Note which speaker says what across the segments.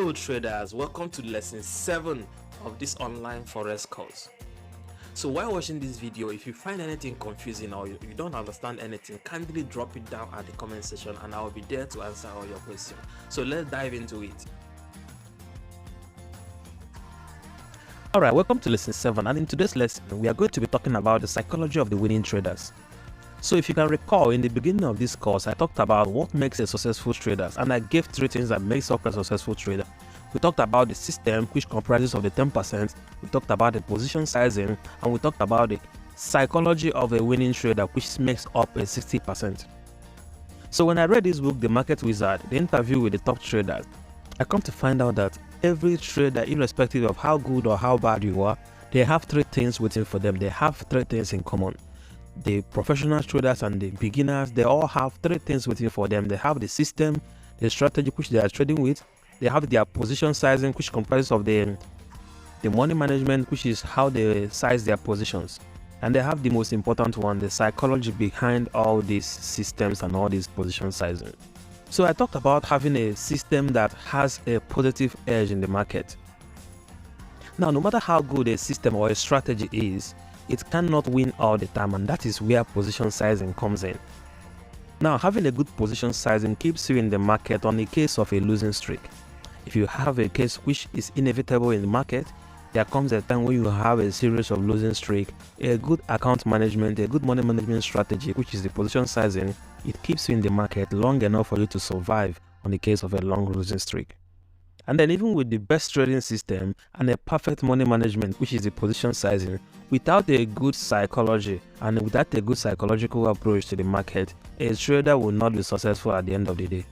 Speaker 1: Hello traders, welcome to lesson 7 of this online forex course. So while watching this video, if you find anything confusing or you don't understand anything, kindly drop it down at the comment section and I will be there to answer all your questions. So let's dive into it. Alright, welcome to lesson 7, and in today's lesson we are going to be talking about the psychology of the winning traders. So if you can recall, in the beginning of this course I talked about what makes a successful trader, and I gave 3 things that makes up a successful trader. We talked about the system, which comprises of the 10%, we talked about the position sizing, and we talked about the psychology of a winning trader, which makes up a 60%. So when I read this book, The Market Wizard, the interview with the top traders, I come to find out that every trader, irrespective of how good or how bad you are, they have 3 things waiting for them. They have 3 things in common. The professional traders and the beginners, they all have 3 things waiting for them. They have the system, the strategy which they are trading with, they have their position sizing, which comprises of the money management, which is how they size their positions, and they have the most important one, the psychology behind all these systems and all these position sizing. So I talked about having a system that has a positive edge in the market. Now, no matter how good a system or a strategy is, it cannot win all the time, and that is where position sizing comes in. Now, having a good position sizing keeps you in the market on the case of a losing streak. If you have a case which is inevitable in the market, there comes a time when you have a series of losing streak. A good account management, a good money management strategy, which is the position sizing, it keeps you in the market long enough for you to survive on the case of a long losing streak. And then even with the best trading system and a perfect money management, which is the position sizing, without a good psychology and without a good psychological approach to the market, a trader will not be successful at the end of the day.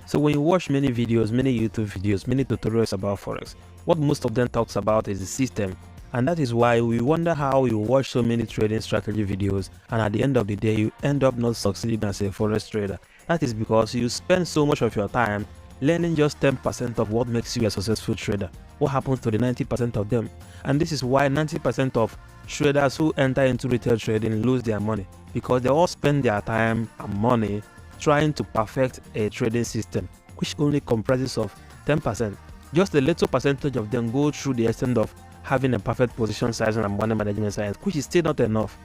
Speaker 1: So when you watch many videos, many YouTube videos, many tutorials about Forex, what most of them talks about is the system. And that is why we wonder how you watch so many trading strategy videos and at the end of the day you end up not succeeding as a Forex trader. That is because you spend so much of your time learning just 10% of what makes you a successful trader. What happens to the 90% of them? And this is why 90% of traders who enter into retail trading lose their money, because they all spend their time and money trying to perfect a trading system which only comprises of 10%. Just a little percentage of them go through the extent of having a perfect position sizing and money management science, which is still not enough.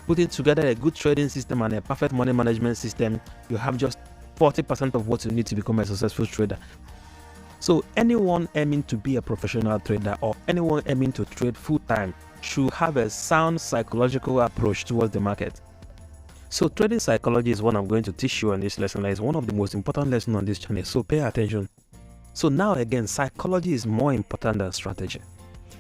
Speaker 1: Putting together a good trading system and a perfect money management system, you have just 40% of what you need to become a successful trader. So anyone aiming to be a professional trader or anyone aiming to trade full-time should have a sound psychological approach towards the market. So trading psychology is what I'm going to teach you on this lesson. It's one of the most important lessons on this channel, so pay attention. So now again, psychology is more important than strategy.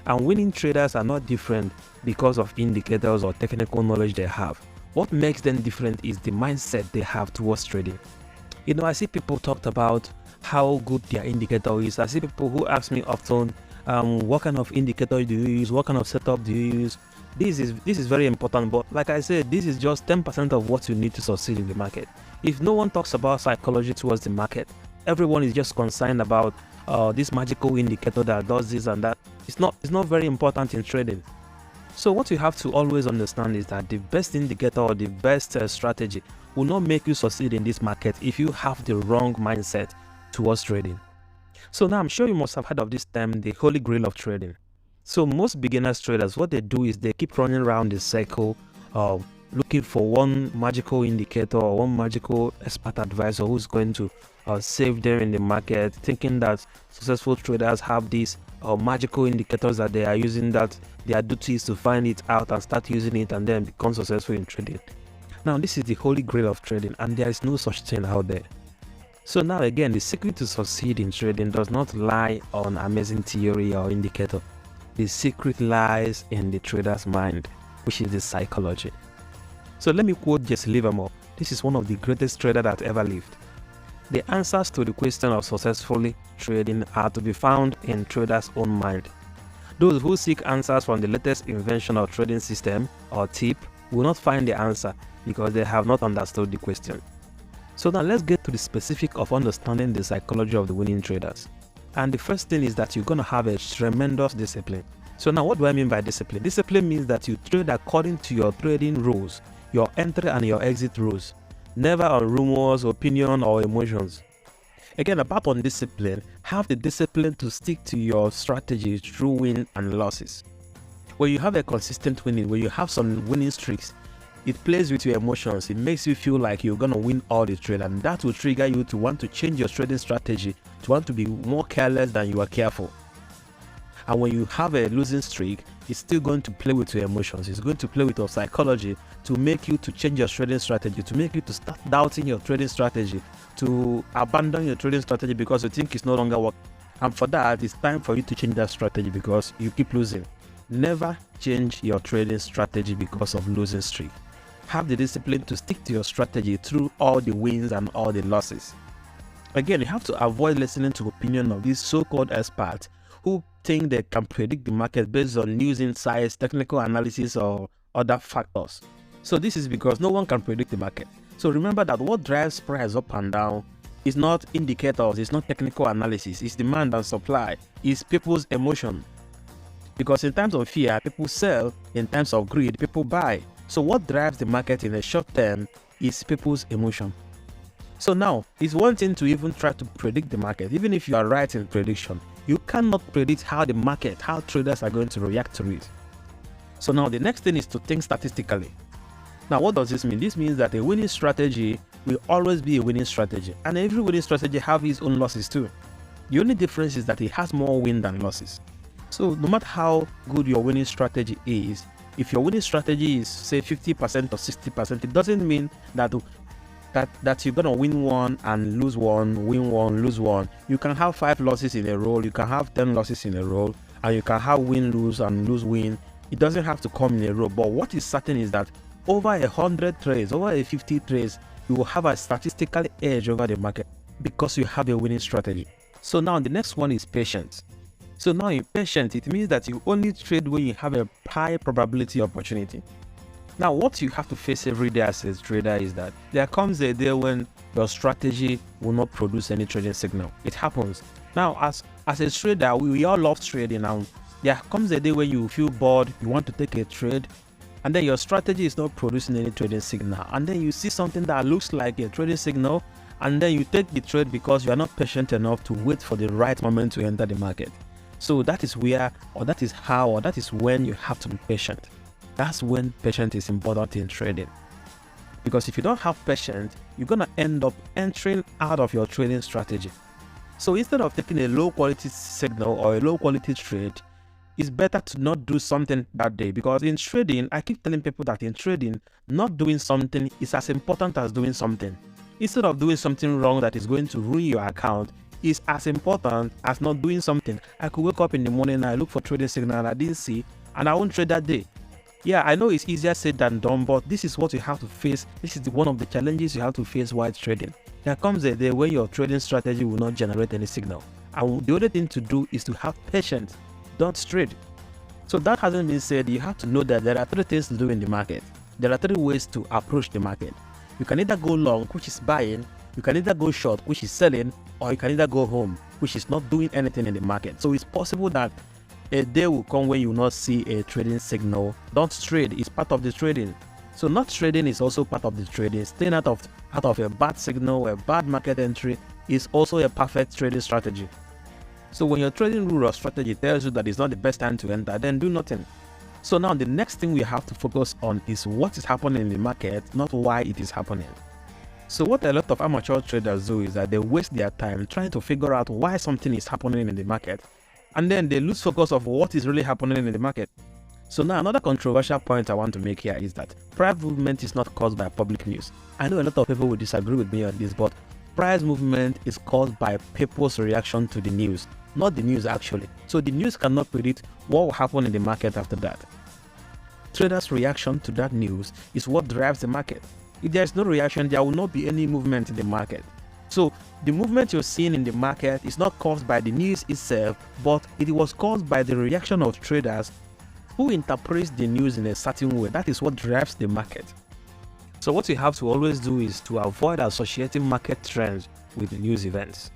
Speaker 1: And winning traders are not different because of indicators or technical knowledge they have. What makes them different is the mindset they have towards trading. You know, I see people talk about how good their indicator is. I see people who ask me often, what kind of indicator do you use? What kind of setup do you use? This is very important, but like I said, this is just 10% of what you need to succeed in the market. If no one talks about psychology towards the market, everyone is just concerned about this magical indicator that does this and that. It's not very important in trading. So what you have to always understand is that the best indicator or the best strategy will not make you succeed in this market if you have the wrong mindset towards trading. So now I'm sure you must have heard of this term, the holy grail of trading. So most beginners traders, what they do is they keep running around the circle looking for one magical indicator or one magical expert advisor who's going to save them in the market, thinking that successful traders have these magical indicators that they are using, that their duty is to find it out and start using it and then become successful in trading. Now this is the holy grail of trading and there is no such thing out there. So now again, the secret to succeed in trading does not lie on amazing theory or indicator. The secret lies in the trader's mind, which is the psychology. So let me quote Jesse Livermore. This is one of the greatest traders that ever lived. The answers to the question of successfully trading are to be found in traders' own mind. Those who seek answers from the latest invention or trading system or tip will not find the answer because they have not understood the question. So now let's get to the specific of understanding the psychology of the winning traders. And the first thing is that you're going to have a tremendous discipline. So now what do I mean by discipline? Discipline means that you trade according to your trading rules, your entry and your exit rules, never on rumors, opinion or emotions. Again, apart from discipline, have the discipline to stick to your strategy through win and losses. When you have a consistent winning, when you have some winning streaks, it plays with your emotions. It makes you feel like you're going to win all the trade, and that will trigger you to want to change your trading strategy, to want to be more careless than you are careful. And when you have a losing streak, it's still going to play with your emotions. It's going to play with your psychology to make you to change your trading strategy, to make you to start doubting your trading strategy, to abandon your trading strategy because you think it's no longer working. And for that, it's time for you to change that strategy because you keep losing. Never change your trading strategy because of losing streak. Have the discipline to stick to your strategy through all the wins and all the losses. Again, you have to avoid listening to opinion of these so-called experts who think they can predict the market based on news insights, technical analysis, or other factors. So this is because no one can predict the market. So remember that what drives price up and down is not indicators, it's not technical analysis, it's demand and supply, it's people's emotion. Because in times of fear, people sell, in times of greed, people buy. So what drives the market in the short term is people's emotion. So now, it's one thing to even try to predict the market. Even if you are right in prediction, you cannot predict how the market, how traders are going to react to it. So now the next thing is to think statistically. Now what does this mean? This means that a winning strategy will always be a winning strategy, and every winning strategy has its own losses too. The only difference is that it has more win than losses. So no matter how good your winning strategy is, if your winning strategy is say 50% or 60%, it doesn't mean that you're gonna win one and lose one, win one, lose one. You can have 5 losses in a row, you can have 10 losses in a row, and you can have win, lose, and lose, win. It doesn't have to come in a row. But what is certain is that over 100 trades, over 50 trades, you will have a statistical edge over the market because you have a winning strategy. So now the next one is patience. So now in patience, it means that you only trade when you have a high probability opportunity. Now, what you have to face every day as a trader is that there comes a day when your strategy will not produce any trading signal. It happens. Now, as a trader, we all love trading. Now, there comes a day when you feel bored, you want to take a trade, and then your strategy is not producing any trading signal. And then you see something that looks like a trading signal, and then you take the trade because you are not patient enough to wait for the right moment to enter the market. So that is where, or that is how, or that is when you have to be patient. That's when patience is important in trading. Because if you don't have patience, you're going to end up entering out of your trading strategy. So instead of taking a low quality signal or a low quality trade, it's better to not do something that day. Because in trading, I keep telling people that in trading, not doing something is as important as doing something. Instead of doing something wrong that is going to ruin your account, is as important as not doing something. I could wake up in the morning and I look for trading signal and I didn't see, and I won't trade that day. Yeah, I know it's easier said than done, but this is what you have to face. This is one of the challenges you have to face while trading. There comes a day when your trading strategy will not generate any signal. And the only thing to do is to have patience. Don't trade. So that hasn't been said, you have to know that there are 3 things to do in the market. There are 3 ways to approach the market. You can either go long, which is buying, you can either go short, which is selling, or you can either go home, which is not doing anything in the market. So it's possible that a day will come when you will not see a trading signal. Don't trade, it's part of the trading. So not trading is also part of the trading. Staying out of a bad signal, a bad market entry is also a perfect trading strategy. So when your trading rule or strategy tells you that it's not the best time to enter, then do nothing. So now the next thing we have to focus on is what is happening in the market, not why it is happening. So what a lot of amateur traders do is that they waste their time trying to figure out why something is happening in the market, and then they lose focus of what is really happening in the market. So now another controversial point I want to make here is that price movement is not caused by public news. I know a lot of people will disagree with me on this, but price movement is caused by people's reaction to the news, not the news actually. So the news cannot predict what will happen in the market after that. Traders' reaction to that news is what drives the market. If there is no reaction, there will not be any movement in the market. So the movement you're seeing in the market is not caused by the news itself, but it was caused by the reaction of traders who interpret the news in a certain way. That is what drives the market. So what you have to always do is to avoid associating market trends with the news events.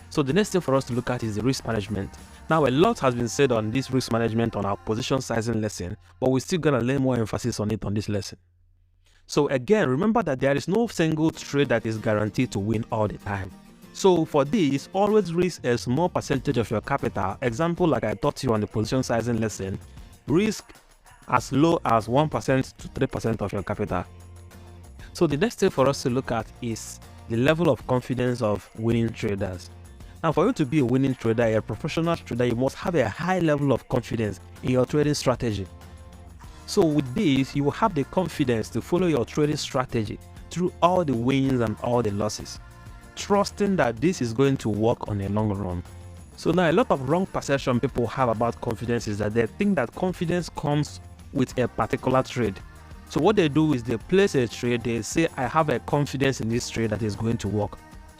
Speaker 1: So the next thing for us to look at is the risk management. Now a lot has been said on this risk management on our position sizing lesson, but we're still going to lay more emphasis on it on this lesson. So again, remember that there is no single trade that is guaranteed to win all the time. So for this, always risk a small percentage of your capital. Example, like I taught you on the position sizing lesson, risk as low as 1% to 3% of your capital. So the next thing for us to look at is the level of confidence of winning traders. Now, for you to be a winning trader, a professional trader, you must have a high level of confidence in your trading strategy. So with this, you will have the confidence to follow your trading strategy through all the wins and all the losses, trusting that this is going to work on a long run. So now a lot of wrong perception people have about confidence is that they think that confidence comes with a particular trade. So what they do is they place a trade, they say, I have a confidence in this trade that is going to work.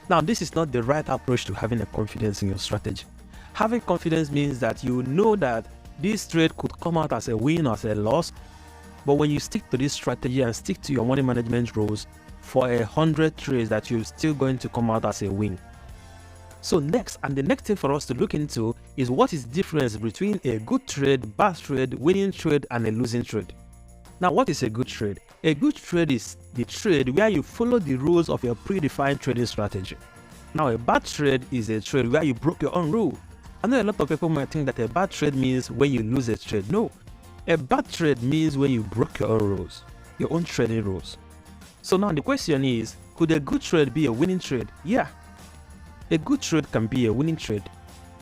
Speaker 1: Now, this is not the right approach to having a confidence in your strategy. Having confidence means that you know that this trade could come out as a win or as a loss, but when you stick to this strategy and stick to your money management rules, for 100 trades that you're still going to come out as a win. So next, and the next thing for us to look into is what is the difference between a good trade, bad trade, winning trade, and a losing trade. Now, what is a good trade? A good trade is the trade where you follow the rules of your predefined trading strategy. Now, a bad trade is a trade where you broke your own rule. I know a lot of people might think that a bad trade means when you lose a trade. No, a bad trade means when you broke your own rules, your own trading rules. So now the question is, could a good trade be a winning trade? Yeah, a good trade can be a winning trade.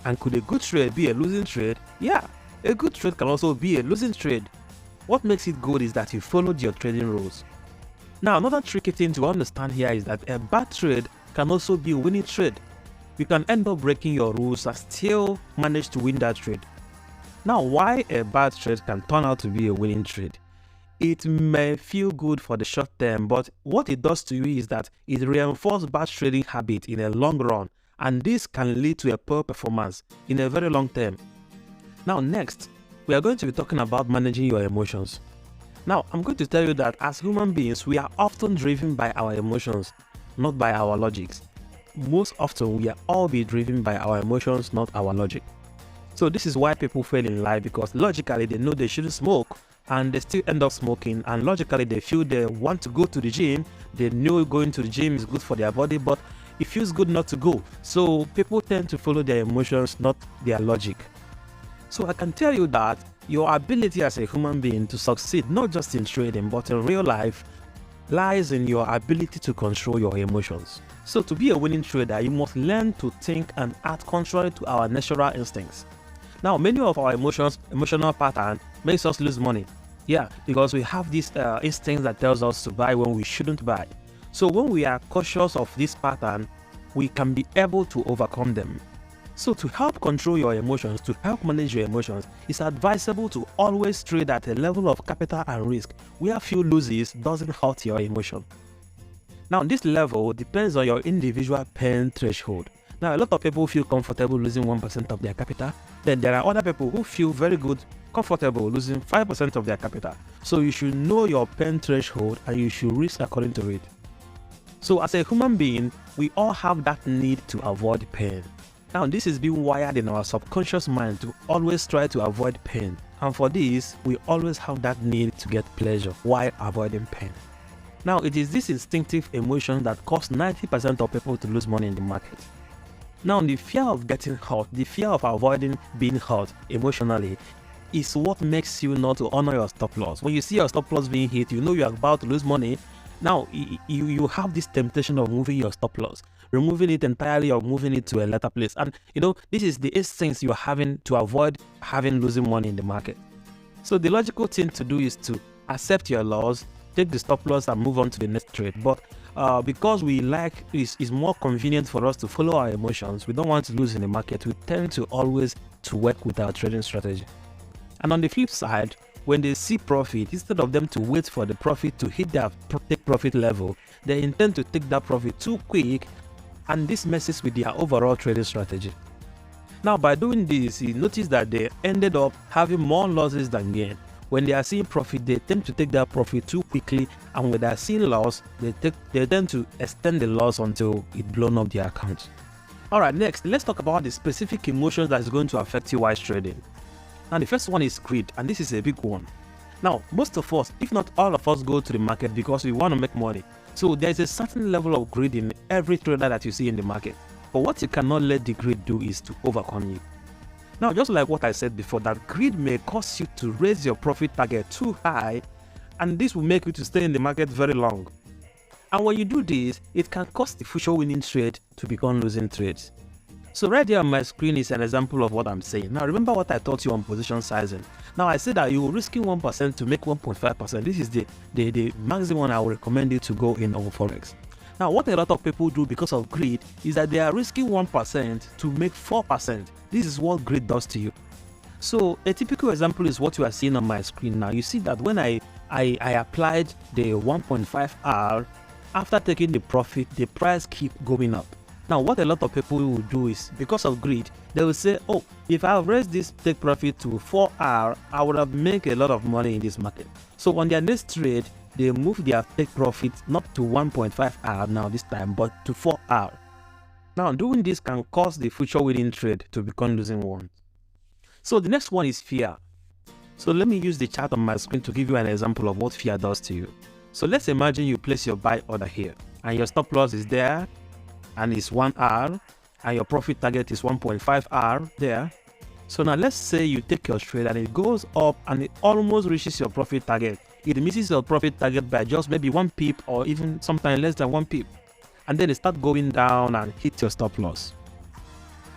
Speaker 1: And could a good trade be a losing trade? Yeah, a good trade can also be a losing trade. What makes it good is that you followed your trading rules. Now, another tricky thing to understand here is that a bad trade can also be a winning trade. You can end up breaking your rules and still manage to win that trade. Now, why a bad trade can turn out to be a winning trade? It may feel good for the short term, but what it does to you is that it reinforces bad trading habit in a long run, and this can lead to a poor performance in a very long term. Now, next, we are going to be talking about managing your emotions. Now, I'm going to tell you that as human beings, we are often driven by our emotions, not by our logics. Most often, we are all be driven by our emotions, not our logic. So this is why people fail in life, because logically they know they shouldn't smoke and they still end up smoking, and logically they feel they want to go to the gym, they know going to the gym is good for their body, but it feels good not to go. So people tend to follow their emotions, not their logic. So I can tell you that your ability as a human being to succeed, not just in trading, but in real life, lies in your ability to control your emotions. So to be a winning trader, you must learn to think and act contrary to our natural instincts. Now, many of our emotional pattern makes us lose money. Yeah, because we have this instinct that tells us to buy when we shouldn't buy. So when we are cautious of this pattern, we can be able to overcome them. So to help control your emotions, to help manage your emotions, it's advisable to always trade at a level of capital and risk where few losses doesn't hurt your emotion. Now, this level depends on your individual pain threshold. Now, a lot of people feel comfortable losing 1% of their capital. Then there are other people who feel very good, comfortable losing 5% of their capital. So you should know your pain threshold and you should risk according to it. So as a human being, we all have that need to avoid pain. Now, this is being wired in our subconscious mind to always try to avoid pain. And for this, we always have that need to get pleasure while avoiding pain. Now, it is this instinctive emotion that causes 90% of people to lose money in the market. Now, the fear of getting hurt, the fear of avoiding being hurt emotionally is what makes you not to honor your stop loss. When you see your stop loss being hit, you know you are about to lose money. Now, you have this temptation of moving your stop loss, removing it entirely or moving it to a later place. And this is the instincts you're having to avoid losing money in the market. So the logical thing to do is to accept your loss, take the stop loss and move on to the next trade. But because it's more convenient for us to follow our emotions, we don't want to lose in the market, we tend to always to work with our trading strategy. And on the flip side, when they see profit, instead of them to wait for the profit to hit their take profit level, they intend to take that profit too quick, and this messes with their overall trading strategy. Now, by doing this, you notice that they ended up having more losses than gain. When they are seeing profit, they tend to take that profit too quickly, and when they are seeing loss, they tend to extend the loss until it blown up their account. Alright, next, let's talk about the specific emotions that is going to affect you while trading. Now, the first one is greed, and this is a big one. Now, most of us, if not all of us, go to the market because we want to make money. So there is a certain level of greed in every trader that you see in the market. But what you cannot let the greed do is to overcome you. Now, just like what I said before, that greed may cause you to raise your profit target too high, and this will make you to stay in the market very long. And when you do this, it can cause the future winning trade to become losing trades. So right here on my screen is an example of what I'm saying. Now remember what I taught you on position sizing. Now I said that you're risking 1% to make 1.5%. This is the maximum I would recommend you to go in on Forex. Now what a lot of people do because of greed is that they are risking 1% to make 4%. This is what greed does to you. So a typical example is what you are seeing on my screen now. You see that when I applied the 1.5R, after taking the profit, the price keep going up. Now what a lot of people will do is, because of greed, they will say, oh, if I have raised this take profit to 4R, I would have made a lot of money in this market. So on their next trade, they move their take profit not to 1.5R now this time, but to 4R. Now doing this can cause the future winning trade to become losing one. So the next one is fear. So let me use the chart on my screen to give you an example of what fear does to you. So let's imagine you place your buy order here and your stop loss is there and it's 1R and your profit target is 1.5R there. So now let's say you take your trade and it goes up and it almost reaches your profit target. It misses your profit target by just maybe 1 pip or even sometimes less than 1 pip. And then it starts going down and hit your stop loss.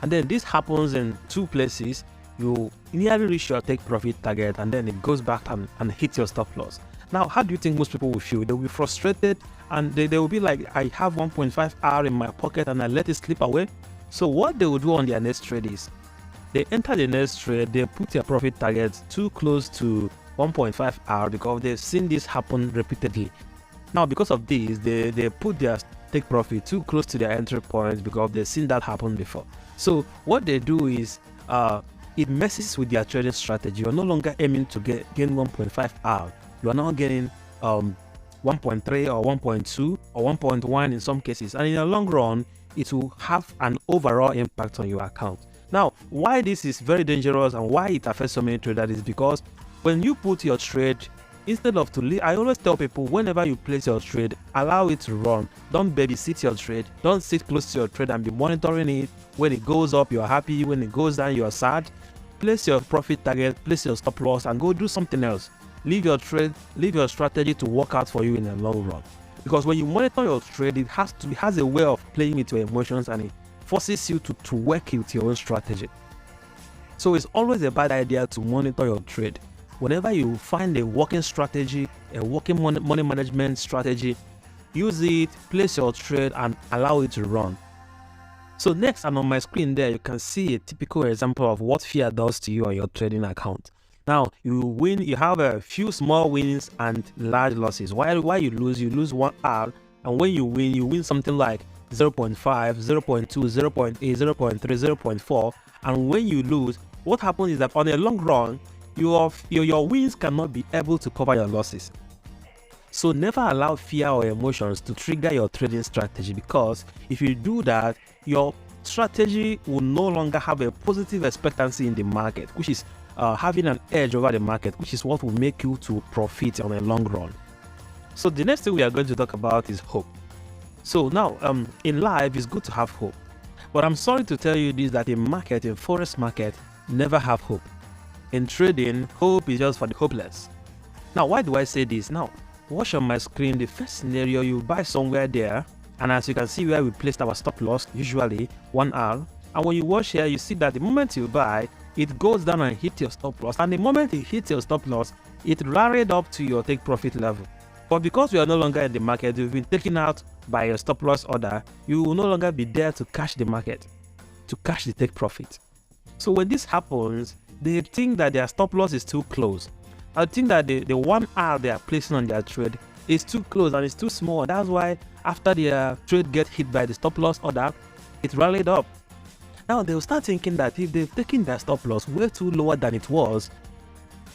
Speaker 1: And then this happens in 2 places. You nearly reach your take profit target and then it goes back and hits your stop loss. Now, how do you think most people will feel? They will be frustrated and they will be like, I have 1.5R in my pocket and I let it slip away. So what they will do on their next trade is, they enter the next trade, they put their profit target too close to 1.5R because they've seen this happen repeatedly. Now, because of this, they put their take profit too close to their entry point because they've seen that happen before. So what they do is, it messes with their trading strategy. You're no longer aiming to gain 1.5R. You are now getting 1.3 or 1.2 or 1.1 in some cases, and in the long run it will have an overall impact on your account. Now why this is very dangerous and why it affects so many traders is because when you put your trade, instead of to leave, I always tell people, whenever you place your trade, allow it to run. Don't babysit your trade. Don't sit close to your trade and be monitoring it. When it goes up, you're happy. When it goes down, you're sad. Place your profit target, place your stop loss, and go do something else. Leave your trade, leave your strategy to work out for you in the long run. Because when you monitor your trade, it has a way of playing with your emotions and it forces you to work with your own strategy. So it's always a bad idea to monitor your trade. Whenever you find a working strategy, a working money management strategy, use it, place your trade and allow it to run. So next, and on my screen there, you can see a typical example of what fear does to you on your trading account. Now, you have a few small wins and large losses. While you lose 1R, and when you win something like 0.5, 0.2, 0.8, 0.3, 0.4, and when you lose, what happens is that on the long run, your wins cannot be able to cover your losses. So never allow fear or emotions to trigger your trading strategy, because if you do that, your strategy will no longer have a positive expectancy in the market, which is having an edge over the market, which is what will make you to profit on a long run. So the next thing we are going to talk about is hope. So now in life, it's good to have hope, but I'm sorry to tell you this, that in Forex market, never have hope. In trading, hope is just for the hopeless. Now why do I say this? Now watch on my screen the first scenario. You buy somewhere there, and as you can see where we placed our stop loss, usually 1R, and when you watch here, you see that the moment you buy, it goes down and hit your stop loss, and the moment it hits your stop loss, it rallied up to your take profit level. But because we are no longer in the market, you've been taken out by your stop loss order, you will no longer be there to cash the market, to cash the take profit. So when this happens, they think that their stop loss is too close. I think that the 1R they are placing on their trade is too close and it's too small. That's why after their trade get hit by the stop loss order, it rallied up. Now they will start thinking that if they've taken their stop loss way too lower than it was,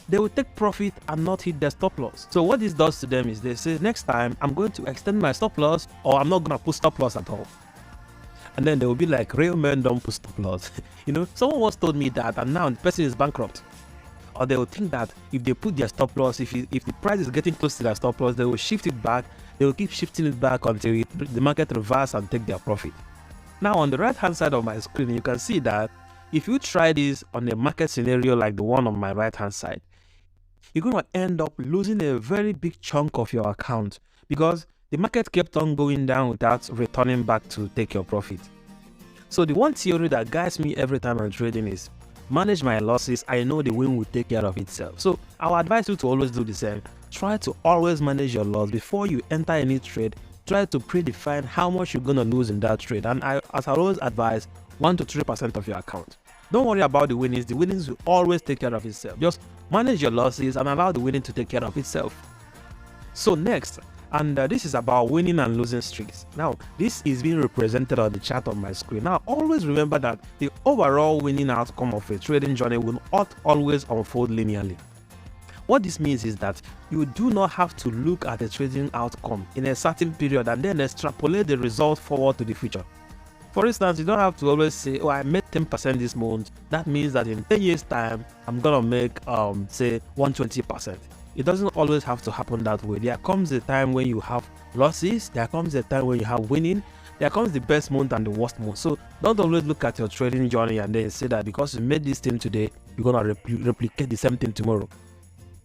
Speaker 1: they will take profit and not hit their stop loss. So what this does to them is they say, next time I'm going to extend my stop loss, or I'm not going to put stop loss at all. And then they will be like, real men don't put stop loss. Someone once told me that, and now the person is bankrupt. Or they will think that if they put their stop loss, if the price is getting close to their stop loss, they will shift it back. They will keep shifting it back until the market reverses and take their profit. Now on the right hand side of my screen, you can see that if you try this on a market scenario like the one on my right hand side, you're going to end up losing a very big chunk of your account because the market kept on going down without returning back to take your profit. So the one theory that guides me every time I'm trading is manage my losses. I know the win will take care of itself. So I would advise you to always do the same. Try to always manage your loss before you enter any trade. Try to predefine how much you're going to lose in that trade. And as I always advise, 1 to 3% of your account. Don't worry about the winnings. The winnings will always take care of itself. Just manage your losses and allow the winning to take care of itself. So next, and this is about winning and losing streaks. Now, this is being represented on the chart on my screen. Now, always remember that the overall winning outcome of a trading journey will not always unfold linearly. What this means is that you do not have to look at a trading outcome in a certain period and then extrapolate the result forward to the future. For instance, you don't have to always say, oh, I made 10% this month. That means that in 10 years time, I'm going to make, say 120%. It doesn't always have to happen that way. There comes a time when you have losses. There comes a time when you have winning. There comes the best month and the worst month. So don't always look at your trading journey and then say that because you made this thing today, you're going to replicate the same thing tomorrow.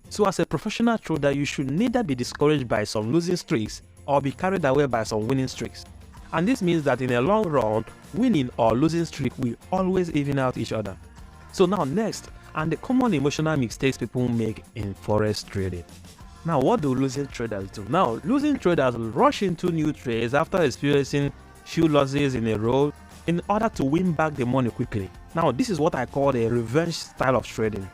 Speaker 1: So as a professional trader, you should neither be discouraged by some losing streaks or be carried away by some winning streaks. And this means that in a long run, winning or losing streak will always even out each other. So now next, and the common emotional mistakes people make in forex trading. Now, what do losing traders do? Now, losing traders rush into new trades after experiencing few losses in a row in order to win back the money quickly. Now, this is what I call a revenge style of trading.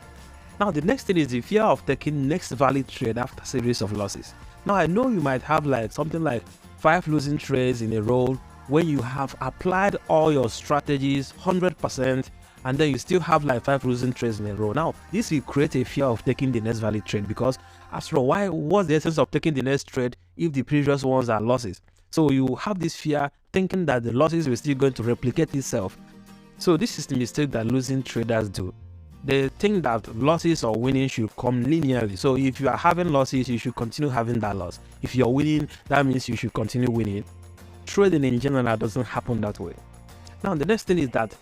Speaker 1: Now, the next thing is the fear of taking next valid trade after a series of losses. Now, I know you might have like something like 5 losing trades in a row when you have applied all your strategies 100% and then you still have like 5 losing trades in a row. Now, this will create a fear of taking the next valid trade because after all, what's the essence of taking the next trade if the previous ones are losses? So you have this fear thinking that the losses will still going to replicate itself. So this is the mistake that losing traders do. They think that losses or winning should come linearly. So if you are having losses, you should continue having that loss. If you're winning, that means you should continue winning. Trading in general doesn't happen that way. Now, the next thing is that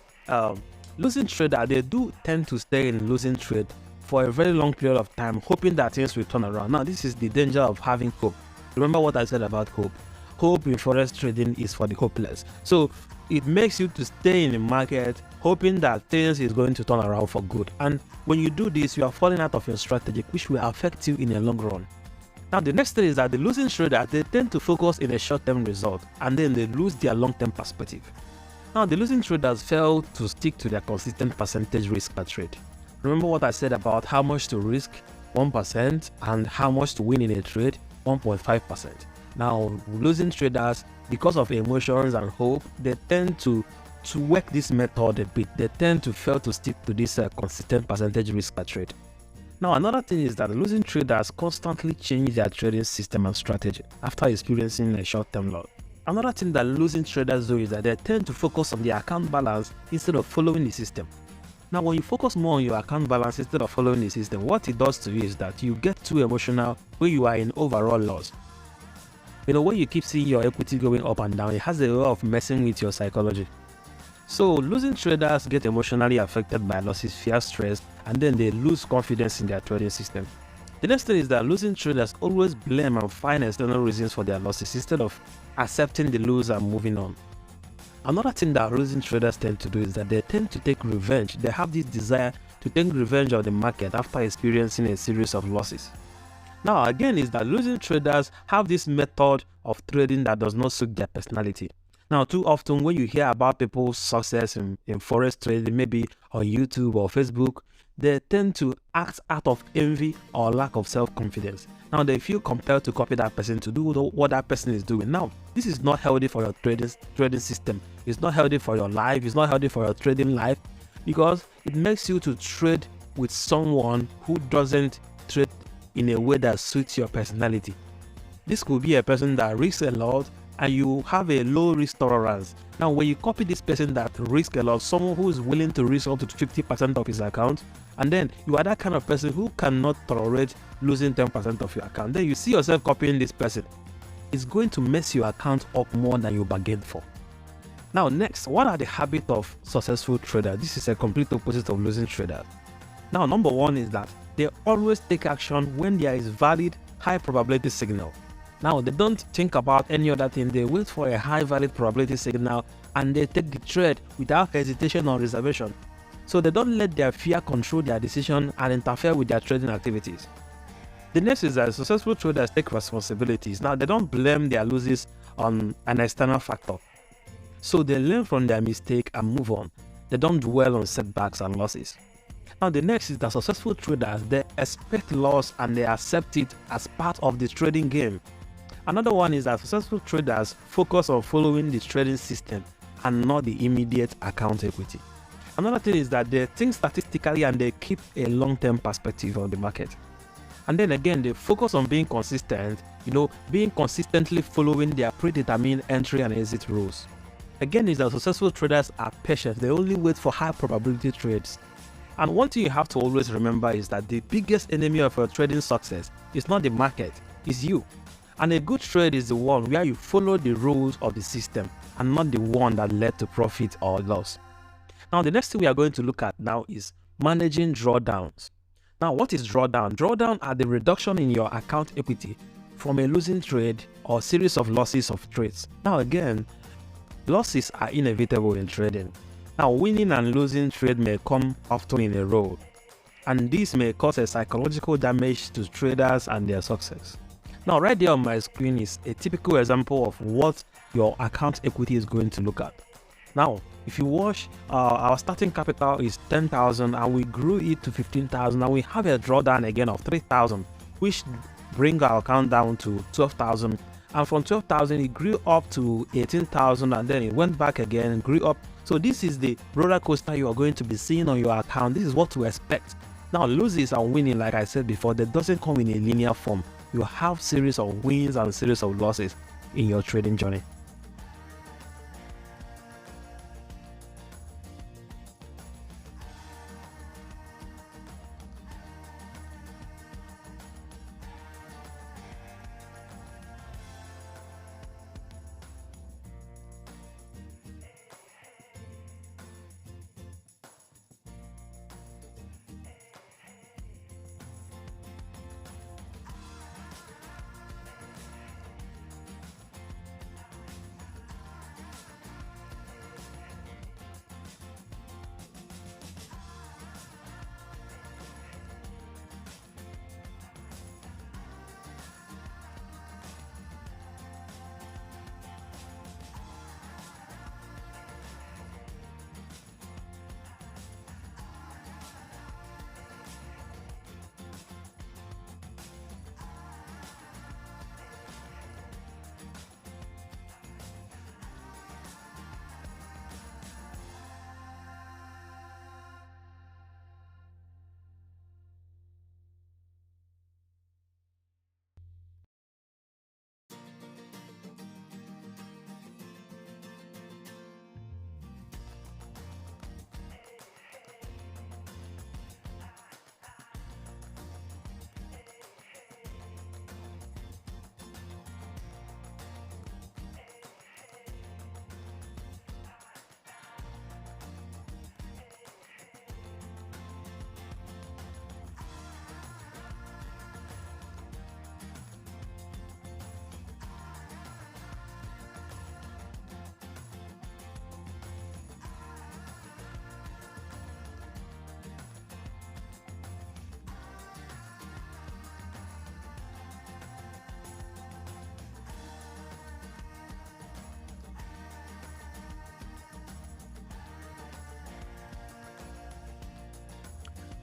Speaker 1: losing traders, they do tend to stay in losing trade for a very long period of time, hoping that things will turn around. Now, this is the danger of having hope. Remember what I said about hope. Hope in forex trading is for the hopeless. So it makes you to stay in the market hoping that things is going to turn around for good. And when you do this, you are falling out of your strategy, which will affect you in the long run. Now, the next thing is that the losing traders, they tend to focus in a short-term result and then they lose their long-term perspective. Now, the losing traders fail to stick to their consistent percentage risk per trade. Remember what I said about how much to risk 1% and how much to win in a trade 1.5%. Now, losing traders, because of emotions and hope, they tend to work this method a bit. They tend to fail to stick to this consistent percentage risk per trade. Now, another thing is that losing traders constantly change their trading system and strategy after experiencing a short-term loss. Another thing that losing traders do is that they tend to focus on their account balance instead of following the system. Now, when you focus more on your account balance instead of following the system, what it does to you is that you get too emotional when you are in overall loss. You know, when you keep seeing your equity going up and down, it has a way of messing with your psychology. So losing traders get emotionally affected by losses, fear, stress, and then they lose confidence in their trading system. The next thing is that losing traders always blame and find external reasons for their losses instead of accepting the loss and moving on. Another thing that losing traders tend to do is that they tend to take revenge. They have this desire to take revenge of the market after experiencing a series of losses. Now, again, is that losing traders have this method of trading that does not suit their personality. Now, too often when you hear about people's success in forex trading, maybe on YouTube or Facebook, they tend to act out of envy or lack of self-confidence. Now, they feel compelled to copy that person to do what that person is doing. Now, this is not healthy for your trading system. It's not healthy for your life. It's not healthy for your trading life because it makes you to trade with someone who doesn't trade in a way that suits your personality. This could be a person that risks a lot and you have a low risk tolerance. Now, when you copy this person that risks a lot, someone who is willing to risk up to 50% of his account, and then you are that kind of person who cannot tolerate losing 10% of your account, then you see yourself copying this person. It's going to mess your account up more than you bargained for. Now next, what are the habits of successful traders? This is a complete opposite of losing traders. Now number one is that they always take action when there is valid high probability signal. Now they don't think about any other thing, they wait for a high valid probability signal and they take the trade without hesitation or reservation. So they don't let their fear control their decision and interfere with their trading activities. The next is that successful traders take responsibilities. Now they don't blame their losses on an external factor. So they learn from their mistake and move on. They don't dwell on setbacks and losses. Now the next is that successful traders, they expect loss and they accept it as part of the trading game. Another one is that successful traders focus on following the trading system and not the immediate account equity. Another thing is that they think statistically and they keep a long-term perspective on the market. And then again, they focus on being consistent, being consistently following their predetermined entry and exit rules. Again, is that successful traders are patient. They only wait for high probability trades. And one thing you have to always remember is that the biggest enemy of your trading success is not the market, it's you. And a good trade is the one where you follow the rules of the system and not the one that led to profit or loss. Now, the next thing we are going to look at now is managing drawdowns. Now, what is drawdown? Drawdown are the reduction in your account equity from a losing trade or series of losses of trades. Now, again, losses are inevitable in trading. Now, winning and losing trade may come often in a row, and this may cause a psychological damage to traders and their success. Now, right there on my screen is a typical example of what your account equity is going to look at. Now, if you watch, our starting capital is 10,000 and we grew it to 15,000 and we have a drawdown again of 3,000, which bring our account down to 12,000. And from 12,000, it grew up to 18,000 and then it went back again and grew up. So this is the roller coaster you are going to be seeing on your account. This is what to expect. Now, losses and winning, like I said before, that doesn't come in a linear form. You have series of wins and series of losses in your trading journey.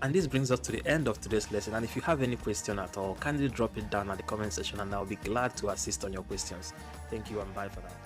Speaker 1: And this brings us to the end of today's lesson. And if you have any question at all, kindly drop it down at the comment section and I'll be glad to assist on your questions. Thank you and bye for now.